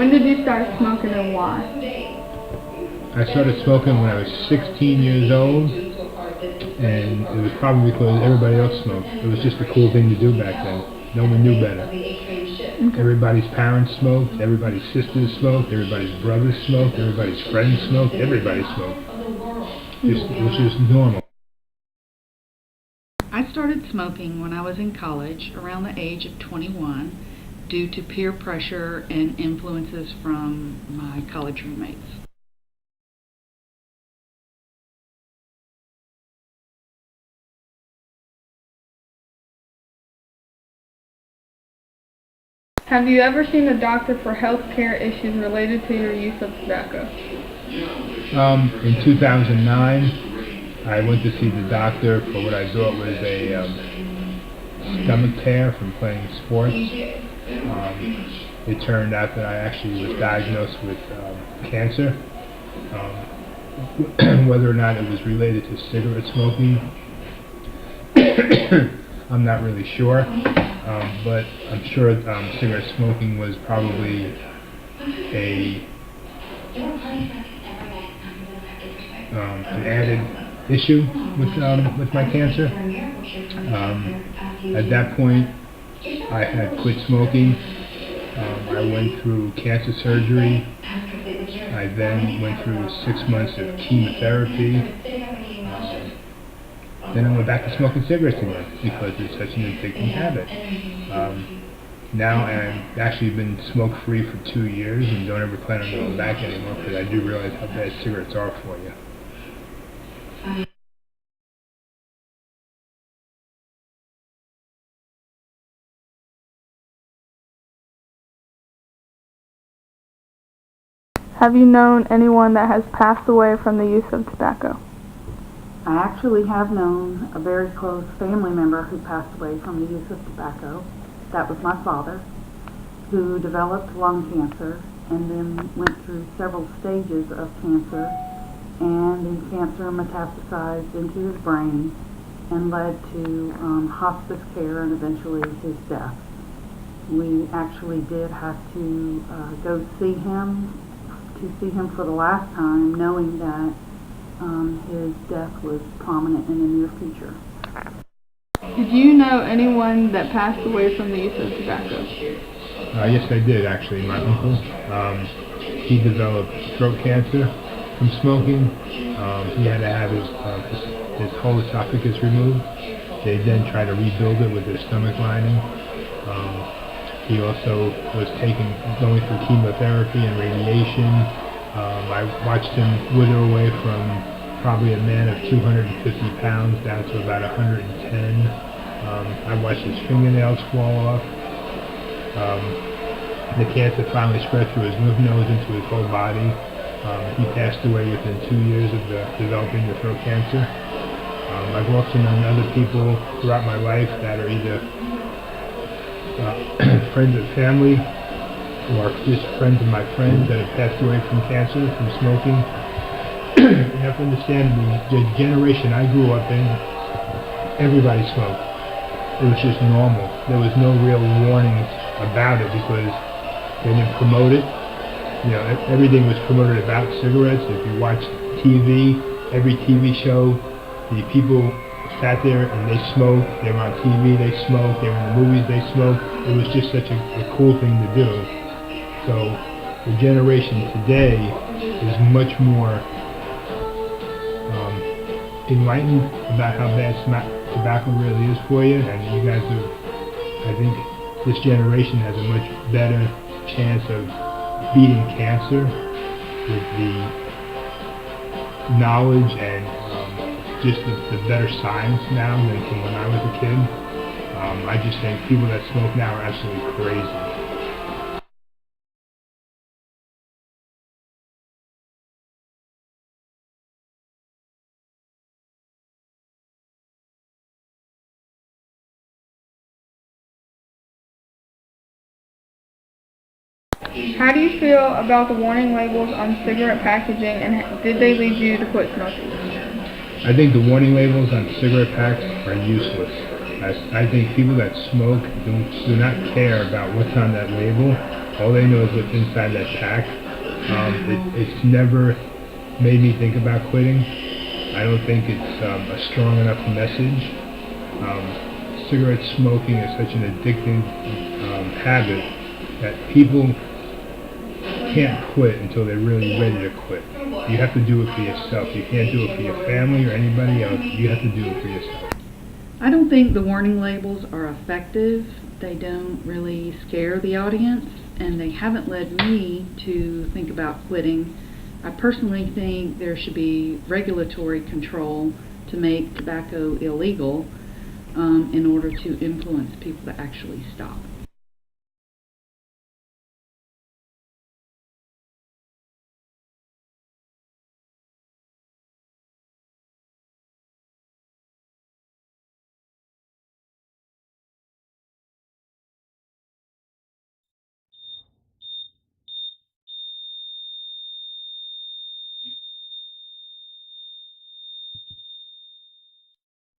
When did you start smoking and why? I started smoking when I was 16 years old, and it was probably because everybody else smoked. It was just a cool thing to do back then. No one knew better. Everybody's parents smoked, everybody's sisters smoked, everybody's brothers smoked, everybody's friends smoked, everybody smoked. It was just normal. I started smoking when I was in college, around the age of 21, due to peer pressure and influences from my college roommates. Have you ever seen a doctor for health care issues related to your use of tobacco? In 2009, I went to see the doctor for what I thought was a stomach tear from playing sports. It turned out that I actually was diagnosed with cancer. Whether or not it was related to cigarette smoking, I'm not really sure, but I'm sure cigarette smoking was probably an added issue with my cancer. At that point, I had quit smoking. I went through cancer surgery. I then went through 6 months of chemotherapy. Then I went back to smoking cigarettes again because it's such an addicting habit. Now I've actually been smoke-free for 2 years and don't ever plan on going back anymore because I do realize how bad cigarettes are for you. Have you known anyone that has passed away from the use of tobacco? I actually have known a very close family member who passed away from the use of tobacco. That was my father, who developed lung cancer and then went through several stages of cancer, and the cancer metastasized into his brain and led to hospice care and eventually his death. We actually did have to go see him for the last time, knowing that his death was prominent in the near future. Did you know anyone that passed away from the use of tobacco? Yes, I did actually. My uncle, he developed throat cancer from smoking. He had to have his whole esophagus removed. They then tried to rebuild it with his stomach lining. He also was going through chemotherapy and radiation. I watched him wither away from probably a man of 250 pounds down to about 110. I watched his fingernails fall off. The cancer finally spread through his lymph nodes into his whole body. He passed away within 2 years of developing the throat cancer. I've also known other people throughout my life that are either friends of family or just friends of my friends that have passed away from cancer, from smoking. You have to understand, the generation I grew up in, everybody smoked. It was just normal. There was no real warnings about it because they didn't promote it. You know, everything was promoted about cigarettes. If you watched TV, every TV show, the people sat there and they smoked. They were on TV, they smoked. They were in the movies, they smoked. It was just such a cool thing to do. So the generation today is much more enlightened about how bad tobacco really is for you, and you guys are, I think this generation has a much better chance of beating cancer with the knowledge and just the better science now than from when I was a kid. I just think people that smoke now are absolutely crazy. How do you feel about the warning labels on cigarette packaging, and did they lead you to quit smoking? I think the warning labels on cigarette packs are useless. I think people that smoke do not care about what's on that label. All they know is what's inside that pack. It's never made me think about quitting. I don't think it's a strong enough message. Cigarette smoking is such an addicting habit that people can't quit until they're really ready to quit. You have to do it for yourself. You can't do it for your family or anybody else. You have to do it for yourself. I don't think the warning labels are effective. They don't really scare the audience, and they haven't led me to think about quitting. I personally think there should be regulatory control to make tobacco illegal in order to influence people to actually stop.